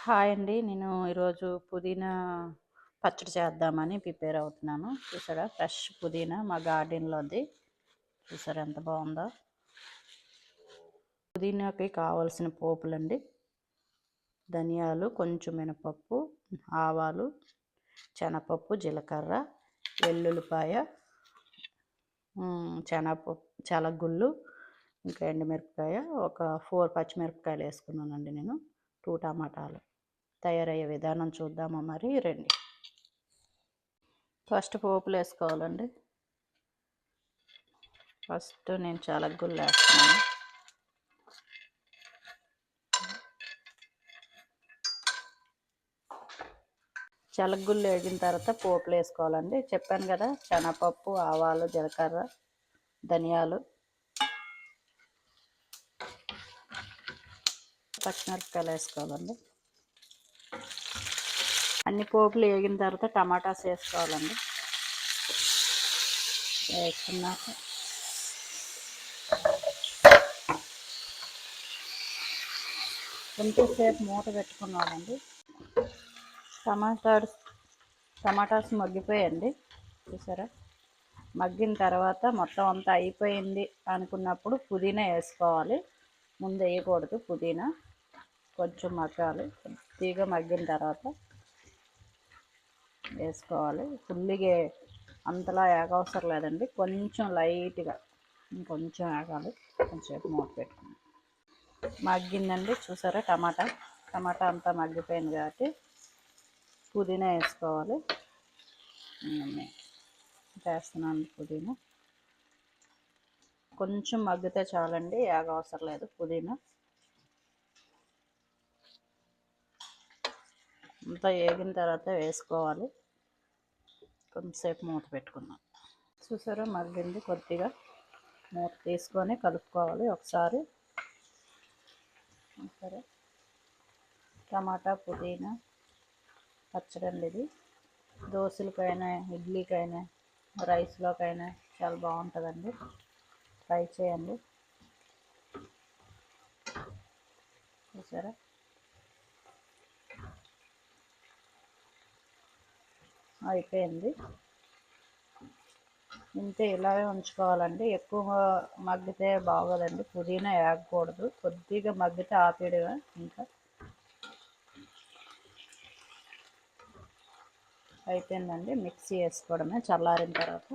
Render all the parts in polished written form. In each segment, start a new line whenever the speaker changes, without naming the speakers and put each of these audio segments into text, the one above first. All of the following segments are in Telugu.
హాయ్ అండి. నేను ఈరోజు పుదీనా పచ్చడి చేద్దామని ప్రిపేర్ అవుతున్నాను. చూసారా, ఫ్రెష్ పుదీనా మా గార్డెన్లోది. చూసారా ఎంత బాగుందో. పుదీనాకి కావాల్సిన పోపులండి: ధనియాలు, కొంచెం మినపప్పు, ఆవాలు, శనగపప్పు, జీలకర్ర, వెల్లుల్లిపాయ, శనగగుళ్ళు, ఇంకా ఎండుమిరపకాయ, ఒక 4 పచ్చిమిరపకాయలు వేసుకున్నానండి నేను. 2 టమాటాలు. తయారయ్యే విధానం చూద్దామా మరి, రండి. ఫస్ట్ పోపులు వేసుకోవాలండి. ఫస్ట్ నేను శనగగుళ్ళు వేస్తున్నాను. శనగగుళ్ళు వేగిన తర్వాత పోపులు వేసుకోవాలండి. చెప్పాను కదా, శనగపప్పు, ఆవాలు, జీలకర్ర, ధనియాలు, పచ్చిమిరపకాయలు వేసుకోవాలండి. అన్ని పోపులు వేగిన తర్వాత టమాటాస్ వేసుకోవాలండి. వేసుకున్నాక కొంచెంసేపు మూత పెట్టుకున్నామండి. టమాటాస్ మగ్గిపోయండి. చూసారా, మగ్గిన తర్వాత మొత్తం అంతా అయిపోయింది అనుకున్నప్పుడు పుదీనా వేసుకోవాలి. ముందు వేయకూడదు పుదీనా, కొంచెం మగ్గాలి. కొద్దిగా మగ్గిన తర్వాత వేసుకోవాలి. ఫుల్గా అంతలా ఏగవసరం లేదండి, కొంచెం లైట్గా, ఇంకొంచెం ఏగాలి. కొంచెంసేపు మూత పెట్టుకుని మగ్గిందండి. చూసారా, టమాటా అంతా మగ్గిపోయింది కాబట్టి పుదీనా వేసుకోవాలి. వేస్తున్నాను పుదీనా. కొంచెం మగ్గితే చాలండి, ఏగవసరం లేదు పుదీనా. అంతా వేగిన తర్వాత వేసుకోవాలి. కొంచెంసేపు మూత పెట్టుకున్నాం. చూసారా, మగ్గింది. కొద్దిగా మూత తీసుకొని కలుపుకోవాలి ఒకసారి. సరే, టమాటా పుదీనా పచ్చడి అండి ఇది. దోశలకైనా, ఇడ్లీకైనా, రైస్లోకైనా చాలా బాగుంటుందండి. ట్రై చేయండి. చూసారా, అయిపోయింది. ఇంతే, ఇలాగే ఉంచుకోవాలండి. ఎక్కువ మగ్గితే బాగోదండి, పుదీనా వేగకూడదు. కొద్దిగా మగ్గితే ఆపేయడమే. ఇంకా అయిపోయిందండి. మిక్సీ వేసుకోవడమే చల్లారిన తర్వాత.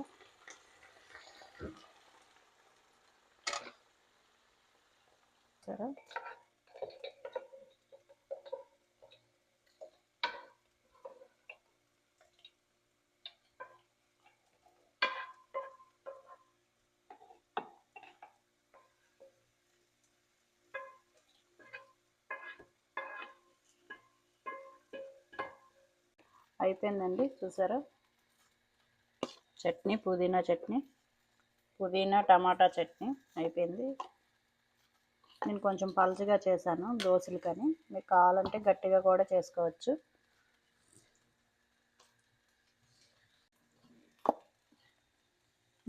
సరే, అయిపోయిందండి. చూసారా, చట్నీ, పుదీనా టమాటా చట్నీ అయిపోయింది. నేను కొంచెం పలచగా చేశాను దోశలకని, మీకు కావాలంటే గట్టిగా కూడా చేసుకోవచ్చు.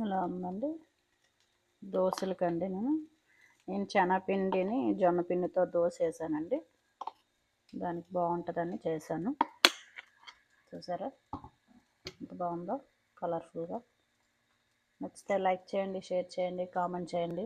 ఇలా ఉందండి దోశలకండి. నేను శనగపిండిని జొన్నపిండితో దోశ వేసానండి. దానికి బాగుంటుందని చేశాను. చూసారా ఎంత బాగుందో, కలర్ఫుల్గా. నచ్చితే లైక్ చేయండి, షేర్ చేయండి, కామెంట్ చేయండి.